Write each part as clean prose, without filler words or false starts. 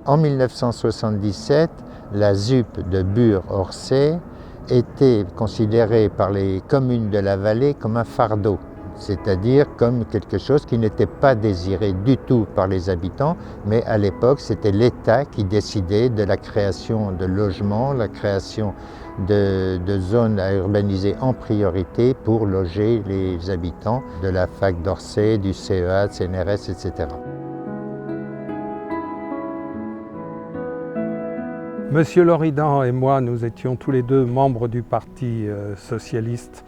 En 1977, la ZUP de Bure-Orsay était considérée par les communes de la vallée comme un fardeau, c'est-à-dire comme quelque chose qui n'était pas désiré du tout par les habitants, mais à l'époque c'était l'État qui décidait de la création de logements, la création de zones à urbaniser en priorité pour loger les habitants de la fac d'Orsay, du CEA, de CNRS, etc. Monsieur Loridan et moi, nous étions tous les deux membres du Parti socialiste.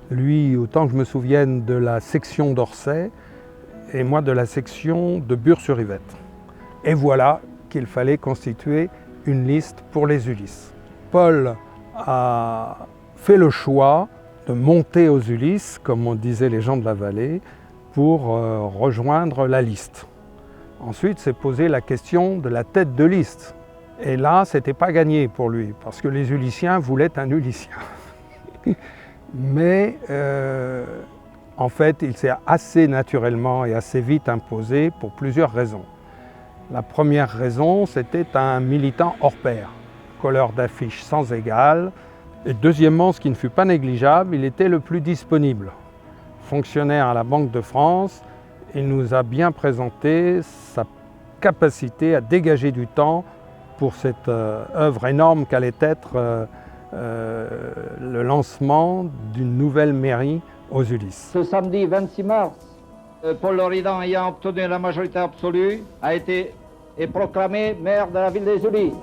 Lui, autant que je me souvienne, de la section d'Orsay et moi de la section de Bure-sur-Yvette. Et voilà qu'il fallait constituer une liste pour les Ulysses. Paul a fait le choix de monter aux Ulysses, comme on disait les gens de la vallée, pour rejoindre la liste. Ensuite, s'est posé la question de la tête de liste. Et là, c'était pas gagné pour lui, parce que les Ulyssiens voulaient un Ulyssien. Mais en fait, il s'est assez naturellement et assez vite imposé pour plusieurs raisons. La première raison, c'était un militant hors pair, colleur d'affiches sans égal. Et deuxièmement, ce qui ne fut pas négligeable, il était le plus disponible. Fonctionnaire à la Banque de France, il nous a bien présenté sa capacité à dégager du temps pour cette œuvre énorme qu'allait être le lancement d'une nouvelle mairie aux Ulysses. Ce samedi 26 mars, Paul Loridan, ayant obtenu la majorité absolue, est proclamé maire de la ville des Ulysses.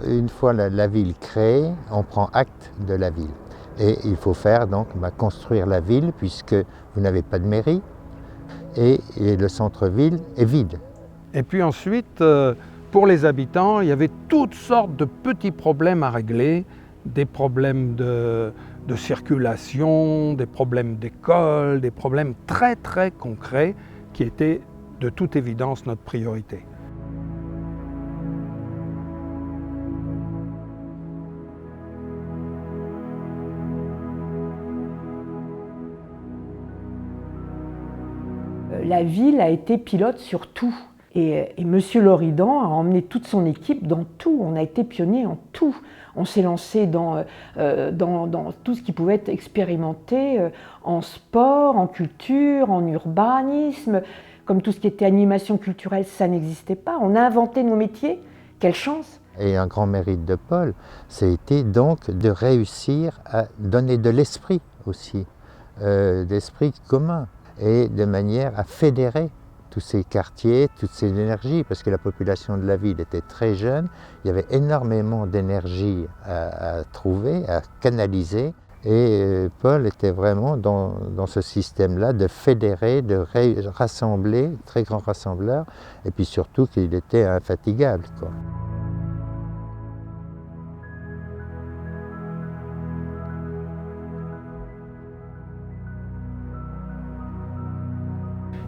Une fois la ville créée, on prend acte de la ville. Et il faut faire donc construire la ville puisque vous n'avez pas de mairie et le centre-ville est vide. Et puis ensuite, pour les habitants, il y avait toutes sortes de petits problèmes à régler, des problèmes de circulation, des problèmes d'école, des problèmes très très concrets qui étaient de toute évidence notre priorité. La ville a été pilote sur tout. Et M. Loridan a emmené toute son équipe dans tout. On a été pionnier en tout. On s'est lancé dans tout ce qui pouvait être expérimenté en sport, en culture, en urbanisme. Comme tout ce qui était animation culturelle, ça n'existait pas. On a inventé nos métiers. Quelle chance! Et un grand mérite de Paul, c'était donc de réussir à donner de l'esprit aussi, d'esprit commun, et de manière à fédérer tous ces quartiers, toutes ces énergies, parce que la population de la ville était très jeune, il y avait énormément d'énergie à trouver, à canaliser, et Paul était vraiment dans ce système-là de fédérer, de rassembler, très grand rassembleur, et puis surtout qu'il était infatigable, quoi.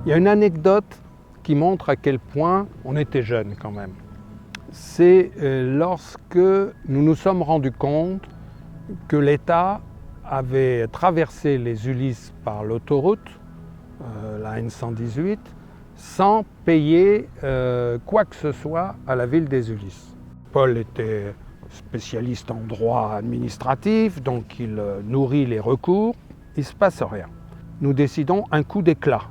Il y a une anecdote qui montre à quel point on était jeunes quand même. C'est lorsque nous nous sommes rendus compte que l'État avait traversé les Ulysses par l'autoroute, la N118, sans payer quoi que ce soit à la ville des Ulysses. Paul était spécialiste en droit administratif, donc il nourrit les recours. Il ne se passe rien. Nous décidons un coup d'éclat.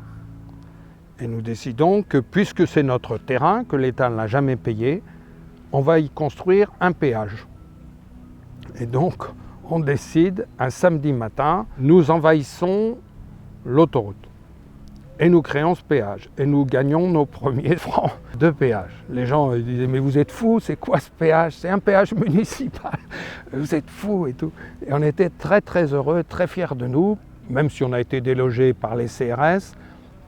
Et nous décidons que puisque c'est notre terrain, que l'État ne l'a jamais payé, on va y construire un péage. Et donc, on décide, un samedi matin, nous envahissons l'autoroute. Et nous créons ce péage. Et nous gagnons nos premiers francs de péage. Les gens disaient, mais vous êtes fous, c'est quoi ce péage? C'est un péage municipal. Vous êtes fous et tout. Et on était très très heureux, très fiers de nous, même si on a été délogés par les CRS,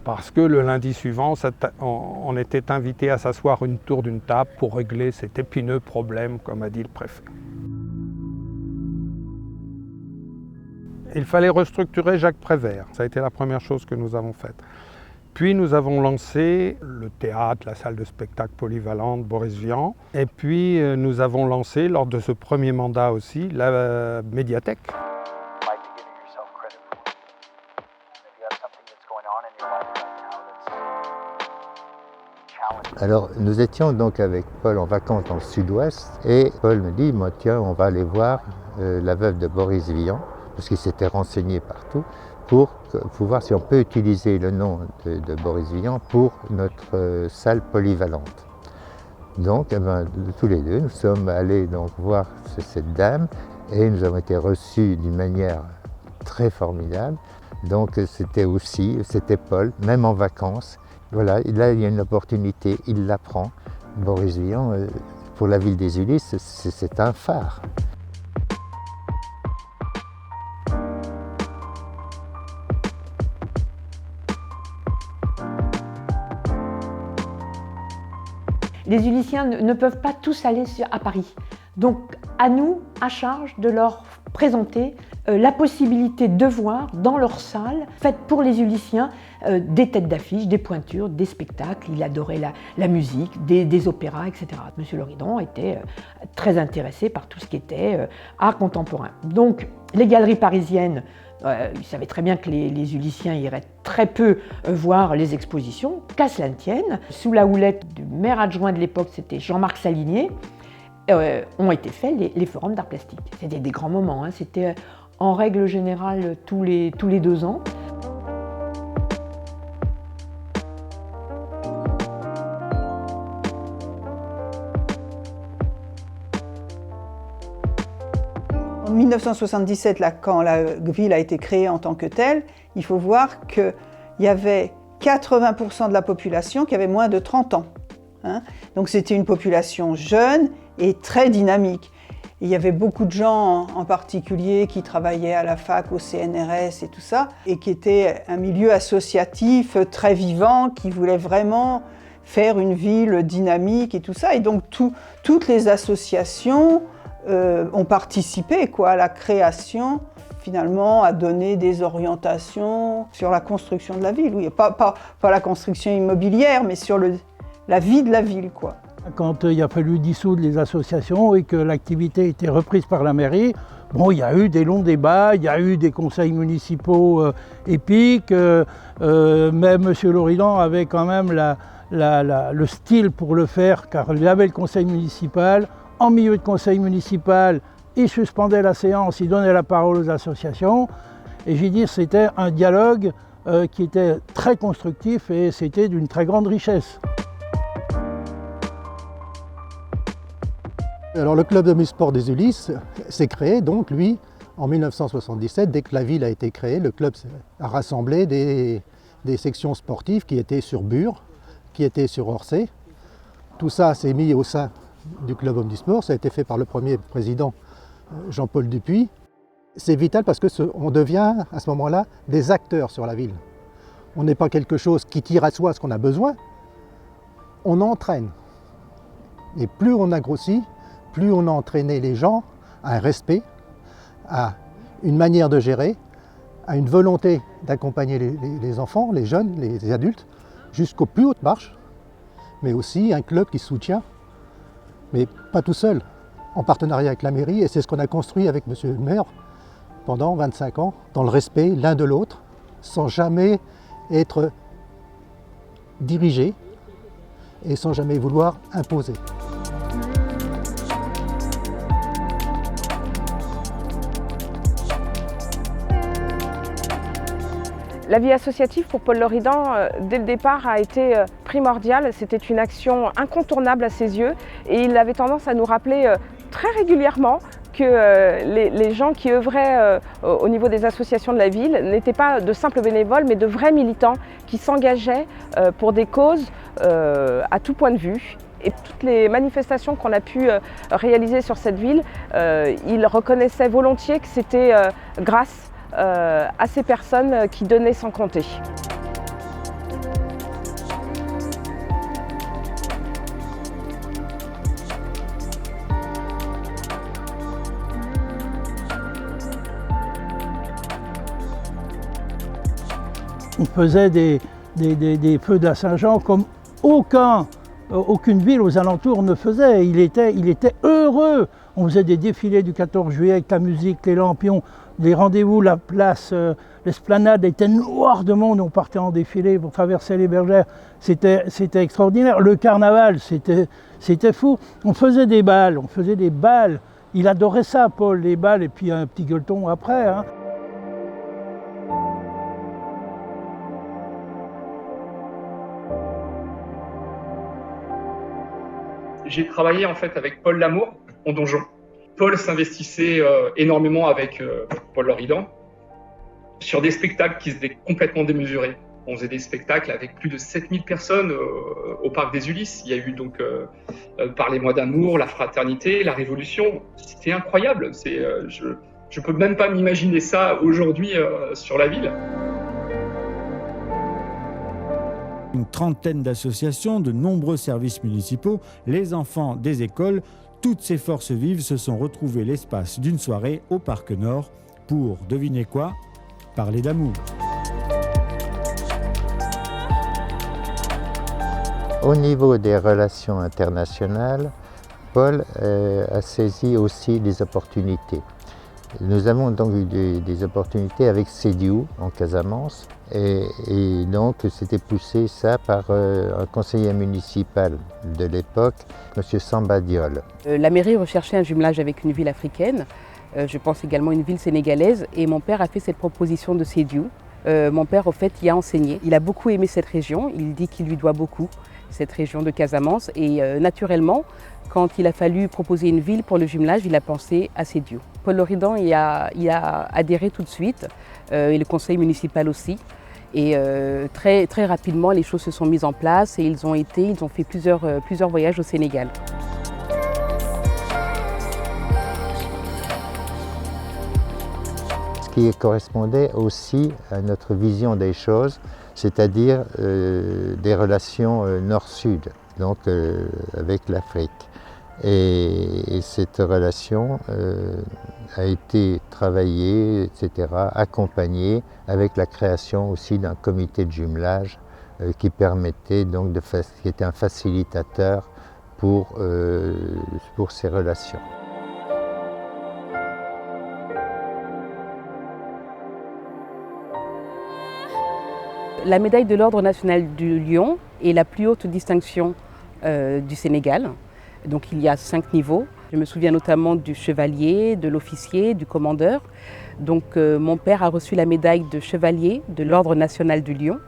parce que le lundi suivant, on était invité à s'asseoir autour d'une table pour régler cet épineux problème, comme a dit le préfet. Il fallait restructurer Jacques Prévert. Ça a été la première chose que nous avons faite. Puis nous avons lancé le théâtre, la salle de spectacle polyvalente, Boris Vian. Et puis nous avons lancé, lors de ce premier mandat aussi, la médiathèque. Alors nous étions donc avec Paul en vacances dans le sud-ouest et Paul me dit, moi tiens, on va aller voir la veuve de Boris Vian, parce qu'il s'était renseigné partout, pour voir si on peut utiliser le nom de Boris Vian pour notre salle polyvalente. Donc tous les deux, nous sommes allés donc voir cette dame et nous avons été reçus d'une manière très formidable. Donc c'était Paul, même en vacances. Voilà, là il y a une opportunité, il la prend. Boris Vian, pour la ville des Ulysses, c'est un phare. Les Ulyssiens ne peuvent pas tous aller à Paris. Donc à nous, à charge de leur présenter la possibilité de voir dans leur salle, faite pour les Ulyssiens, des têtes d'affiche, des pointures, des spectacles. Il adorait la musique, des opéras, etc. Monsieur Loridant était très intéressé par tout ce qui était art contemporain. Donc les galeries parisiennes, il savait très bien que les Ulyssiens iraient très peu voir les expositions, qu'à cela ne tienne. Sous la houlette du maire adjoint de l'époque, c'était Jean-Marc Salinier, ont été faits les forums d'art plastique. C'était des grands moments, hein. C'était en règle générale tous les 2 ans. En 1977, là, quand la ville a été créée en tant que telle, il faut voir qu'il y avait 80% de la population qui avait moins de 30 ans. Hein. Donc c'était une population jeune et très dynamique. Il y avait beaucoup de gens en particulier qui travaillaient à la fac, au CNRS et tout ça, et qui était un milieu associatif très vivant, qui voulait vraiment faire une ville dynamique et tout ça. Et donc toutes les associations ont participé à la création, finalement, à donner des orientations sur la construction de la ville. Oui, pas la construction immobilière, mais sur la vie de la ville, quoi. Quand il a fallu dissoudre les associations et que l'activité a été reprise par la mairie, bon, il y a eu des longs débats, il y a eu des conseils municipaux épiques, mais M. Loridant avait quand même le style pour le faire, car il avait le conseil municipal. En milieu de conseil municipal, il suspendait la séance, il donnait la parole aux associations. Et j'ai dit, c'était un dialogue qui était très constructif et c'était d'une très grande richesse. Alors le club omnisport des Ulysses s'est créé donc lui en 1977. Dès que la ville a été créée, le club a rassemblé des sections sportives qui étaient sur Bure, qui étaient sur Orsay. Tout ça s'est mis au sein du club omnisport. Ça a été fait par le premier président Jean-Paul Dupuis. C'est vital parce qu'on devient à ce moment-là des acteurs sur la ville. On n'est pas quelque chose qui tire à soi ce qu'on a besoin, on entraîne. Et plus on a grossi, plus on a entraîné les gens à un respect, à une manière de gérer, à une volonté d'accompagner les enfants, les jeunes, les adultes, jusqu'aux plus hautes marches, mais aussi un club qui soutient, mais pas tout seul, en partenariat avec la mairie, et c'est ce qu'on a construit avec monsieur le maire pendant 25 ans, dans le respect l'un de l'autre, sans jamais être dirigé et sans jamais vouloir imposer. La vie associative pour Paul Loridant, dès le départ, a été primordiale. C'était une action incontournable à ses yeux et il avait tendance à nous rappeler très régulièrement que les gens qui œuvraient au niveau des associations de la ville n'étaient pas de simples bénévoles, mais de vrais militants qui s'engageaient pour des causes à tout point de vue. Et toutes les manifestations qu'on a pu réaliser sur cette ville, il reconnaissait volontiers que c'était grâce à ces personnes qui donnaient sans compter. On faisait des feux de la Saint-Jean comme aucune ville aux alentours ne faisait. Il était heureux. On faisait des défilés du 14 juillet avec la musique, les lampions. les rendez-vous, la place, l'esplanade était noire de monde, on partait en défilé pour traverser les bergères, c'était extraordinaire. Le carnaval, c'était fou. On faisait des balles. Il adorait ça, Paul, les balles, et puis un petit gueuleton après. Hein. J'ai travaillé en fait avec Paul Lamour en donjon. Paul s'investissait énormément avec Paul Loridan sur des spectacles qui étaient complètement démesurés. On faisait des spectacles avec plus de 7000 personnes au Parc des Ulysses. Il y a eu donc Parlez-moi d'amour, la fraternité, la révolution. C'était incroyable. Je ne peux même pas m'imaginer ça aujourd'hui sur la ville. Une trentaine d'associations, de nombreux services municipaux, les enfants des écoles, toutes ces forces vives se sont retrouvées l'espace d'une soirée au Parc Nord pour, devinez quoi, parler d'amour. Au niveau des relations internationales, Paul a saisi aussi des opportunités. Nous avons donc eu des opportunités avec CEDIU en Casamance et donc c'était poussé ça par un conseiller municipal de l'époque, M. Samba Diol. La mairie recherchait un jumelage avec une ville africaine, je pense également une ville sénégalaise, et mon père a fait cette proposition de CEDIU. Mon père, au fait, y a enseigné. Il a beaucoup aimé cette région, il dit qu'il lui doit beaucoup, cette région de Casamance, et naturellement, quand il a fallu proposer une ville pour le jumelage, il a pensé à CEDIU. Paul Loridan y a adhéré tout de suite, et le conseil municipal aussi. Et très rapidement, les choses se sont mises en place et ils ont fait plusieurs voyages au Sénégal. Ce qui correspondait aussi à notre vision des choses, c'est-à-dire des relations nord-sud, donc avec l'Afrique. Et cette relation a été travaillée, etc., accompagnée avec la création aussi d'un comité de jumelage qui permettait donc qui était un facilitateur pour ces relations. La médaille de l'Ordre national du Lion est la plus haute distinction du Sénégal. Donc il y a 5 niveaux. Je me souviens notamment du chevalier, de l'officier, du commandeur. Donc mon père a reçu la médaille de chevalier de l'Ordre national du Lion.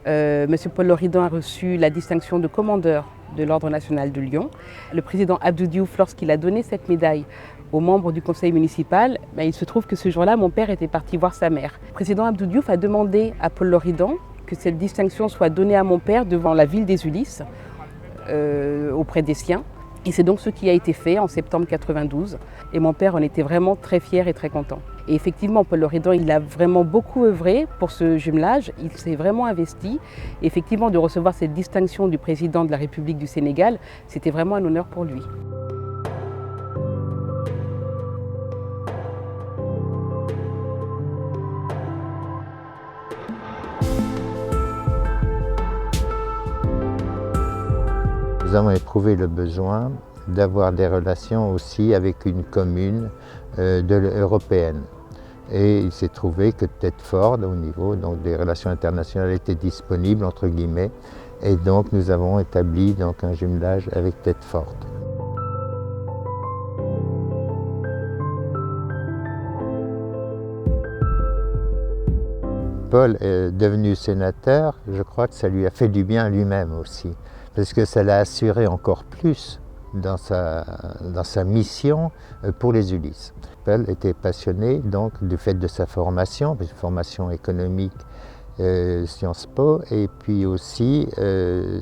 Monsieur Paul Loridan a reçu la distinction de commandeur de l'Ordre national du Lion. Le président Abdou Diouf, lorsqu'il a donné cette médaille aux membres du conseil municipal, il se trouve que ce jour-là, mon père était parti voir sa mère. Le président Abdou Diouf a demandé à Paul Loridan que cette distinction soit donnée à mon père devant la ville des Ulysses, auprès des siens. Et c'est donc ce qui a été fait en septembre 92. Et mon père en était vraiment très fier et très content. Et effectivement, Paul Loridan, il a vraiment beaucoup œuvré pour ce jumelage. Il s'est vraiment investi. Et effectivement, de recevoir cette distinction du président de la République du Sénégal, c'était vraiment un honneur pour lui. Nous avons éprouvé le besoin d'avoir des relations aussi avec une commune européenne. Et il s'est trouvé que Thetford, au niveau donc, des relations internationales, était disponible, entre guillemets, et donc nous avons établi donc, un jumelage avec Thetford. Paul est devenu sénateur, je crois que ça lui a fait du bien lui-même aussi, parce que ça l'a assuré encore plus dans sa mission pour les Ulysses. Paul était passionné donc du fait de sa formation économique, Sciences Po, et puis aussi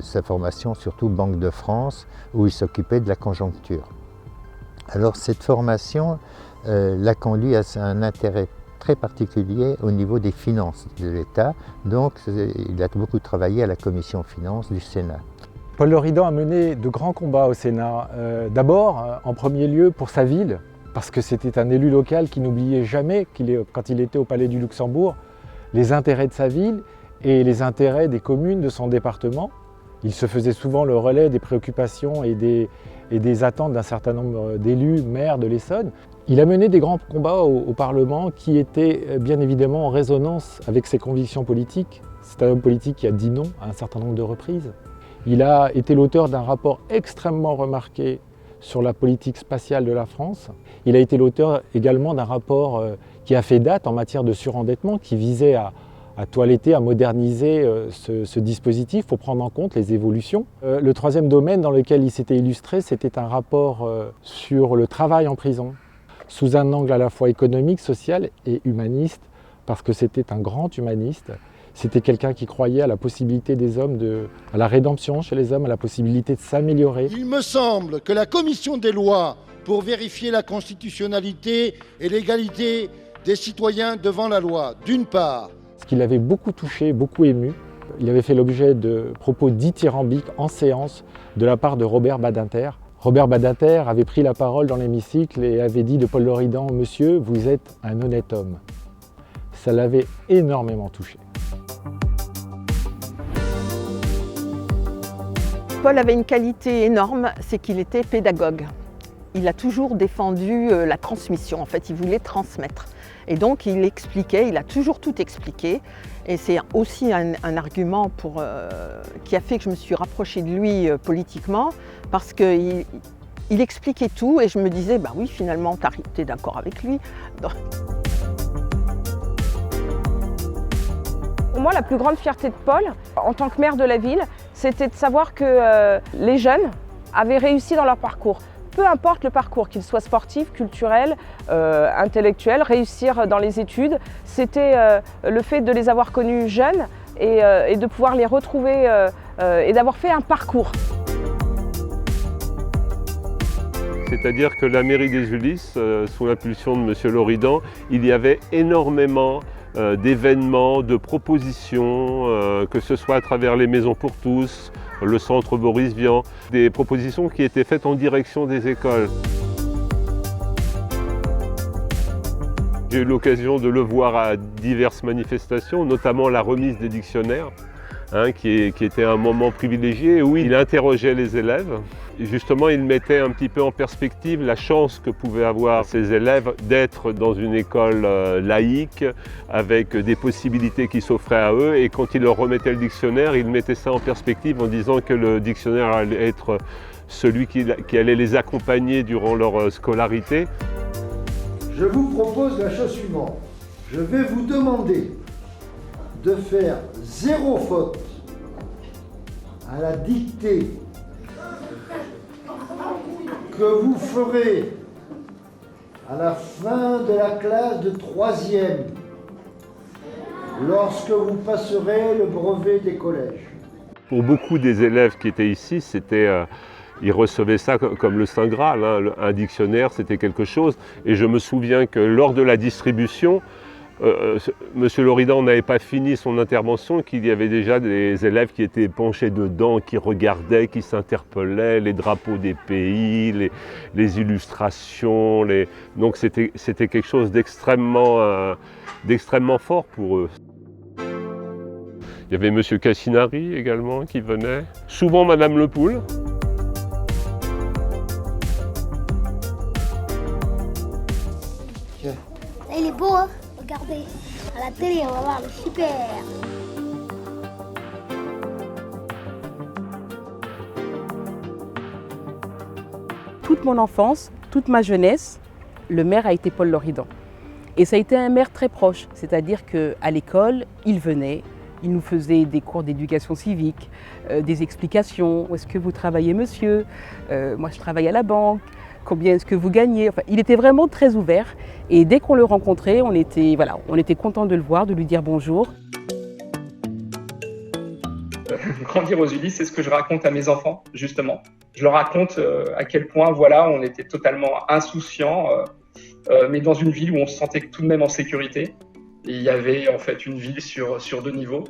sa formation surtout Banque de France, où il s'occupait de la conjoncture. Alors cette formation l'a conduit à un intérêt très particulier au niveau des finances de l'État, donc il a beaucoup travaillé à la commission finances du Sénat. Paul Loridan a mené de grands combats au Sénat. D'abord, en premier lieu, pour sa ville, parce que c'était un élu local qui n'oubliait jamais, quand il était au Palais du Luxembourg, les intérêts de sa ville et les intérêts des communes de son département. Il se faisait souvent le relais des préoccupations et des attentes d'un certain nombre d'élus, maires de l'Essonne. Il a mené des grands combats au Parlement qui étaient bien évidemment en résonance avec ses convictions politiques. C'est un homme politique qui a dit non à un certain nombre de reprises. Il a été l'auteur d'un rapport extrêmement remarqué sur la politique spatiale de la France. Il a été l'auteur également d'un rapport qui a fait date en matière de surendettement, qui visait à toiletter, à moderniser ce dispositif pour prendre en compte les évolutions. Le troisième domaine dans lequel il s'était illustré, c'était un rapport sur le travail en prison, sous un angle à la fois économique, social et humaniste, parce que c'était un grand humaniste. C'était quelqu'un qui croyait à la possibilité des hommes, à la rédemption chez les hommes, à la possibilité de s'améliorer. Il me semble que la commission des lois, pour vérifier la constitutionnalité et l'égalité des citoyens devant la loi, d'une part. Ce qui l'avait beaucoup touché, beaucoup ému, il avait fait l'objet de propos dithyrambiques en séance de la part de Robert Badinter. Robert Badinter avait pris la parole dans l'hémicycle et avait dit de Paul Loredan « Monsieur, vous êtes un honnête homme ». Ça l'avait énormément touché. Paul avait une qualité énorme, c'est qu'il était pédagogue. Il a toujours défendu la transmission, en fait, il voulait transmettre. Et donc il expliquait, il a toujours tout expliqué. Et c'est aussi un argument qui a fait que je me suis rapprochée de lui politiquement, parce qu'il expliquait tout et je me disais, bah oui, finalement, tu es d'accord avec lui. Pour moi, la plus grande fierté de Paul, en tant que maire de la ville, c'était de savoir que les jeunes avaient réussi dans leur parcours. Peu importe le parcours, qu'il soit sportif, culturel, intellectuel, réussir dans les études, c'était le fait de les avoir connus jeunes et de pouvoir les retrouver et d'avoir fait un parcours. C'est-à-dire que la mairie des Ulysses, sous l'impulsion de M. Loredan, il y avait énormément d'événements, de propositions, que ce soit à travers les maisons pour tous, le centre Boris Vian, des propositions qui étaient faites en direction des écoles. J'ai eu l'occasion de le voir à diverses manifestations, notamment la remise des dictionnaires, qui était un moment privilégié où il interrogeait les élèves. Et justement, il mettait un petit peu en perspective la chance que pouvaient avoir ces élèves d'être dans une école laïque, avec des possibilités qui s'offraient à eux. Et quand il leur remettait le dictionnaire, il mettait ça en perspective en disant que le dictionnaire allait être celui qui allait les accompagner durant leur scolarité. Je vous propose la chose suivante. Je vais vous demander de faire 0 faute à la dictée que vous ferez à la fin de la classe de 3e lorsque vous passerez le brevet des collèges. Pour beaucoup des élèves qui étaient ici, ils recevaient ça comme le Saint Graal, un dictionnaire, c'était quelque chose. Et je me souviens que lors de la distribution, M. Loredan n'avait pas fini son intervention, qu'il y avait déjà des élèves qui étaient penchés dedans, qui regardaient, qui s'interpellaient, les drapeaux des pays, les illustrations. Donc c'était quelque chose d'extrêmement fort pour eux. Il y avait M. Cassinari également qui venait, souvent Mme Lepoule. Il est beau, hein? Regardez, à la télé, on va voir, il est super. Toute mon enfance, toute ma jeunesse, le maire a été Paul Loredan. Et ça a été un maire très proche, c'est-à-dire qu'à l'école, il venait, il nous faisait des cours d'éducation civique, des explications. Où est-ce que vous travaillez, monsieur? Moi, je travaille à la banque. Combien est-ce que vous gagnez? Enfin, il était vraiment très ouvert et dès qu'on le rencontrait, on était content de le voir, de lui dire bonjour. Grandir aux Ulysses, c'est ce que je raconte à mes enfants, justement. Je leur raconte à quel point, voilà, on était totalement insouciants, mais dans une ville où on se sentait tout de même en sécurité. Et il y avait en fait une ville sur 2 niveaux,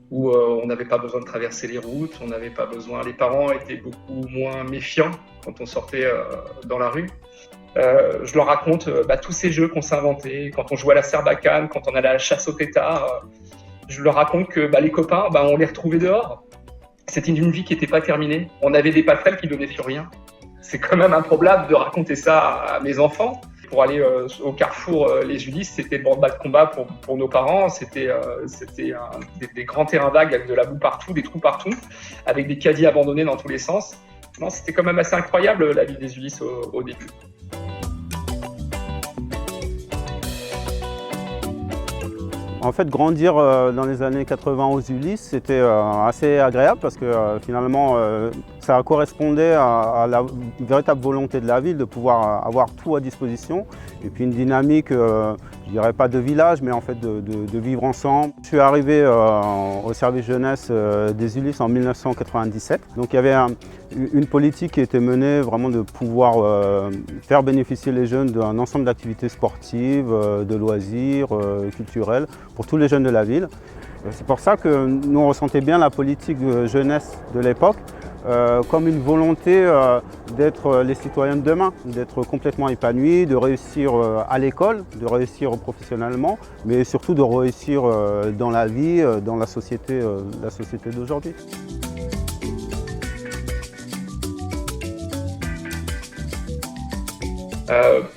où on n'avait pas besoin de traverser les routes, on n'avait pas besoin, les parents étaient beaucoup moins méfiants quand on sortait dans la rue. Je leur raconte tous ces jeux qu'on s'inventait, quand on jouait à la serbacane, quand on allait à la chasse au tétard. Je leur raconte que les copains, on les retrouvait dehors. C'était une vie qui n'était pas terminée. On avait des passerelles qui donnaient sur rien. C'est quand même improbable de raconter ça à mes enfants. Pour aller au carrefour Les Ulysses, c'était le bord-bas de combat pour nos parents. C'était des grands terrains vagues avec de la boue partout, des trous partout, avec des caddies abandonnés dans tous les sens. Non, c'était quand même assez incroyable la vie des Ulysses au début. En fait, grandir dans les années 80 aux Ulysses, c'était assez agréable parce que finalement, ça correspondait à la véritable volonté de la ville de pouvoir avoir tout à disposition. Et puis une dynamique, je dirais pas de village, mais en fait de vivre ensemble. Je suis arrivé au service jeunesse des Ulysses en 1997. Donc il y avait une politique qui était menée vraiment de pouvoir faire bénéficier les jeunes d'un ensemble d'activités sportives, de loisirs, culturels, pour tous les jeunes de la ville. C'est pour ça que nous on ressentait bien la politique de jeunesse de l'époque comme une volonté d'être les citoyens de demain, d'être complètement épanouis, de réussir à l'école, de réussir professionnellement, mais surtout de réussir dans la vie, dans la société d'aujourd'hui.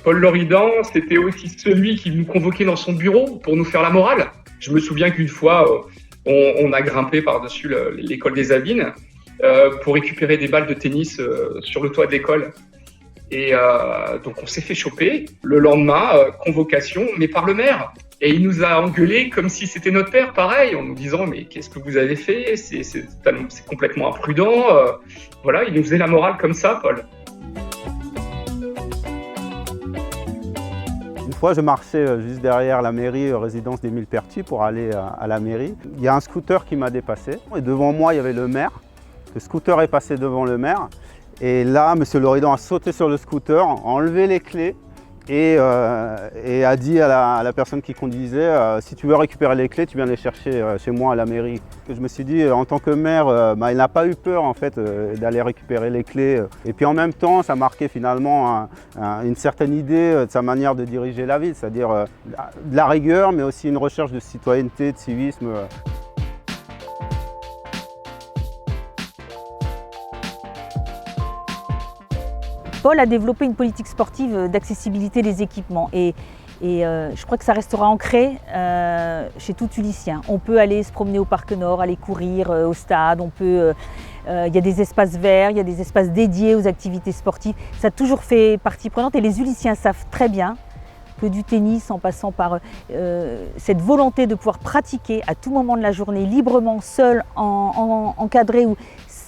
Paul Loridan, c'était aussi celui qui nous convoquait dans son bureau pour nous faire la morale. Je me souviens qu'une fois, on a grimpé par-dessus l'école des Avines pour récupérer des balles de tennis sur le toit de l'école. Et donc on s'est fait choper. Le lendemain, convocation, mais par le maire. Et il nous a engueulés comme si c'était notre père, pareil, en nous disant « mais qu'est-ce que vous avez fait ? C'est complètement imprudent. » Voilà, il nous faisait la morale comme ça, Paul. Une fois, je marchais juste derrière la mairie, résidence des Millepertuis, pour aller à la mairie. Il y a un scooter qui m'a dépassé. Et devant moi, il y avait le maire. Le scooter est passé devant le maire. Et là, M. Loridan a sauté sur le scooter, a enlevé les clés et a dit à la personne qui conduisait si tu veux récupérer les clés, tu viens les chercher chez moi à la mairie. Je me suis dit, en tant que maire, il n'a pas eu peur en fait, d'aller récupérer les clés. Et puis en même temps, ça marquait finalement une certaine idée de sa manière de diriger la ville, c'est-à-dire de la rigueur, mais aussi une recherche de citoyenneté, de civisme. Paul a développé une politique sportive d'accessibilité des équipements et je crois que ça restera ancré chez tout Ulyssien. On peut aller se promener au Parc Nord, aller courir au stade, il y a des espaces verts, il y a des espaces dédiés aux activités sportives. Ça a toujours fait partie prenante et les Ulyssiens savent très bien que du tennis en passant par cette volonté de pouvoir pratiquer à tout moment de la journée, librement, seul, encadré,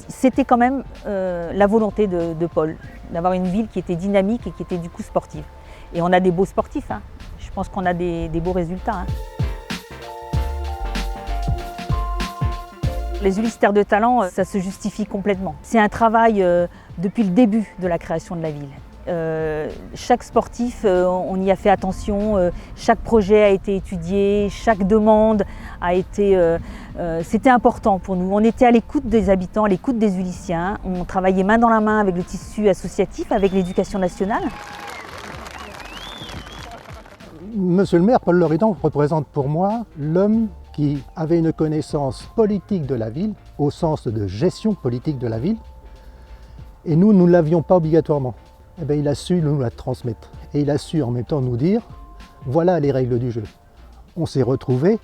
c'était quand même la volonté de Paul, d'avoir une ville qui était dynamique et qui était du coup sportive. Et on a des beaux sportifs, hein. Je pense qu'on a des beaux résultats. Hein. Les Ulysses Terre de Talent, ça se justifie complètement. C'est un travail depuis le début de la création de la ville. Chaque sportif, on y a fait attention, chaque projet a été étudié, chaque demande a été... c'était important pour nous. On était à l'écoute des habitants, à l'écoute des Ulyssiens. On travaillait main dans la main avec le tissu associatif, avec l'éducation nationale. Monsieur le maire, Paul Loridan représente pour moi l'homme qui avait une connaissance politique de la ville, au sens de gestion politique de la ville. Et nous ne l'avions pas obligatoirement. Eh bien, il a su nous la transmettre. Et il a su en même temps nous dire, voilà les règles du jeu. On s'est retrouvés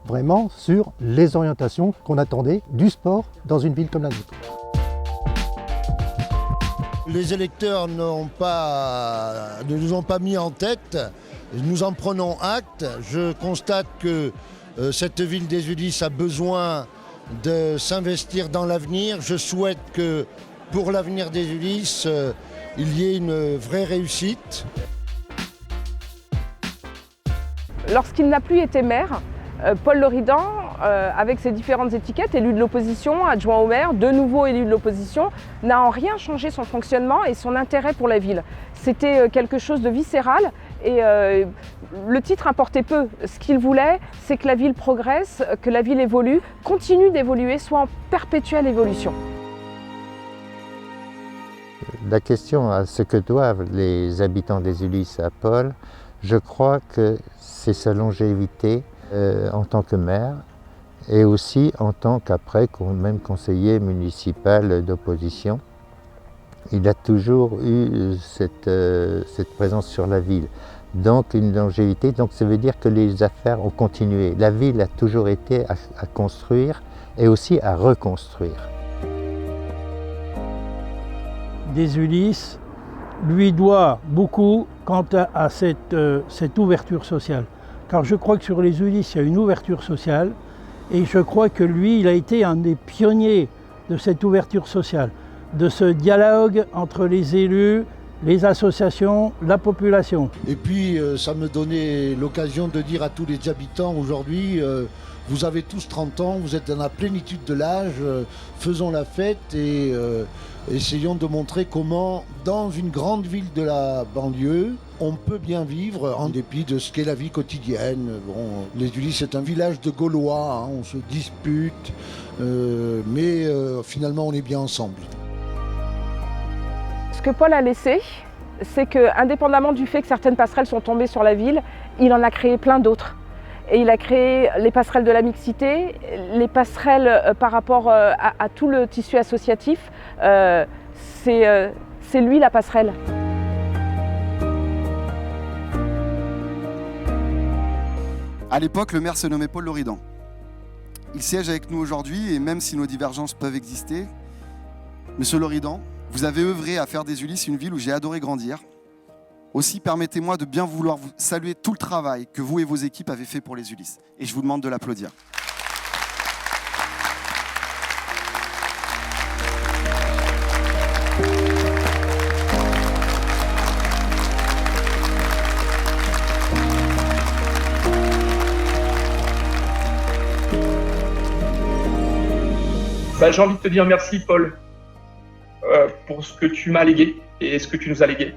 vraiment sur les orientations qu'on attendait du sport dans une ville comme la nôtre. Les électeurs ne nous ont pas mis en tête, nous en prenons acte. Je constate que cette ville des Ulysses a besoin de s'investir dans l'avenir. Je souhaite que pour l'avenir des Ulysses, il y ait une vraie réussite. Lorsqu'il n'a plus été maire, Paul Loridan, avec ses différentes étiquettes, élu de l'opposition, adjoint au maire, de nouveau élu de l'opposition, n'a en rien changé son fonctionnement et son intérêt pour la ville. C'était quelque chose de viscéral et le titre importait peu. Ce qu'il voulait, c'est que la ville progresse, que la ville évolue, continue d'évoluer, soit en perpétuelle évolution. La question à ce que doivent les habitants des Ulysses à Paul, je crois que c'est sa longévité en tant que maire et aussi en tant qu'après même conseiller municipal d'opposition. Il a toujours eu cette présence sur la ville, donc une longévité, donc ça veut dire que les affaires ont continué. La ville a toujours été à construire et aussi à reconstruire. Desulis lui doit beaucoup quant à cette ouverture sociale. Car je crois que sur les Ulysses, il y a une ouverture sociale et je crois que lui, il a été un des pionniers de cette ouverture sociale, de ce dialogue entre les élus, les associations, la population. Et puis ça me donnait l'occasion de dire à tous les habitants aujourd'hui, vous avez tous 30 ans, vous êtes dans la plénitude de l'âge, faisons la fête et essayons de montrer comment, dans une grande ville de la banlieue, on peut bien vivre en dépit de ce qu'est la vie quotidienne. Bon, les Ulysses, c'est un village de Gaulois, hein, on se dispute, mais finalement on est bien ensemble. Ce que Paul a laissé, c'est que, indépendamment du fait que certaines passerelles sont tombées sur la ville, il en a créé plein d'autres. Et il a créé les passerelles de la mixité, les passerelles par rapport à tout le tissu associatif. C'est lui la passerelle. À l'époque, le maire se nommait Paul Loridan. Il siège avec nous aujourd'hui et même si nos divergences peuvent exister, Monsieur Loridan, vous avez œuvré à faire des Ulysses une ville où j'ai adoré grandir. Aussi, permettez-moi de bien vouloir vous saluer tout le travail que vous et vos équipes avez fait pour les Ulysses. Et je vous demande de l'applaudir. J'ai envie de te dire merci, Paul, pour ce que tu m'as légué et ce que tu nous as légué.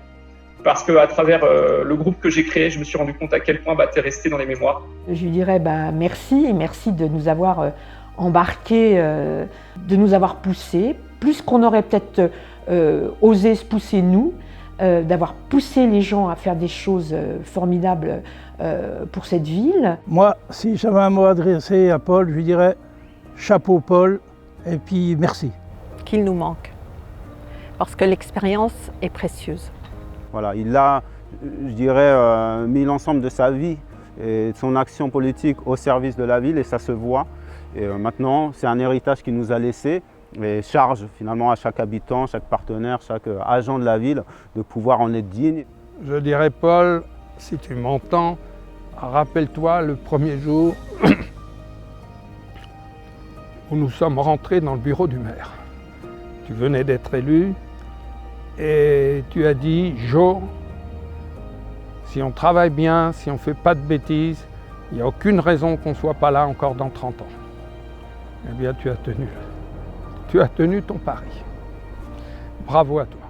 Parce qu'à travers le groupe que j'ai créé, je me suis rendu compte à quel point tu es resté dans les mémoires. Je lui dirais merci, et merci de nous avoir embarqués, de nous avoir poussés, plus qu'on aurait peut-être osé se pousser nous, d'avoir poussé les gens à faire des choses formidables pour cette ville. Moi, si j'avais un mot à adresser à Paul, je lui dirais chapeau Paul, et puis merci. Qu'il nous manque, parce que l'expérience est précieuse. Voilà, il a, je dirais, mis l'ensemble de sa vie et de son action politique au service de la ville et ça se voit. Et maintenant, c'est un héritage qu'il nous a laissé et charge finalement à chaque habitant, chaque partenaire, chaque agent de la ville de pouvoir en être digne. Je dirais, Paul, si tu m'entends, rappelle-toi le premier jour où nous sommes rentrés dans le bureau du maire. Tu venais d'être élu. Et tu as dit, Jo, si on travaille bien, si on ne fait pas de bêtises, il n'y a aucune raison qu'on ne soit pas là encore dans 30 ans. Eh bien, tu as tenu ton pari. Bravo à toi.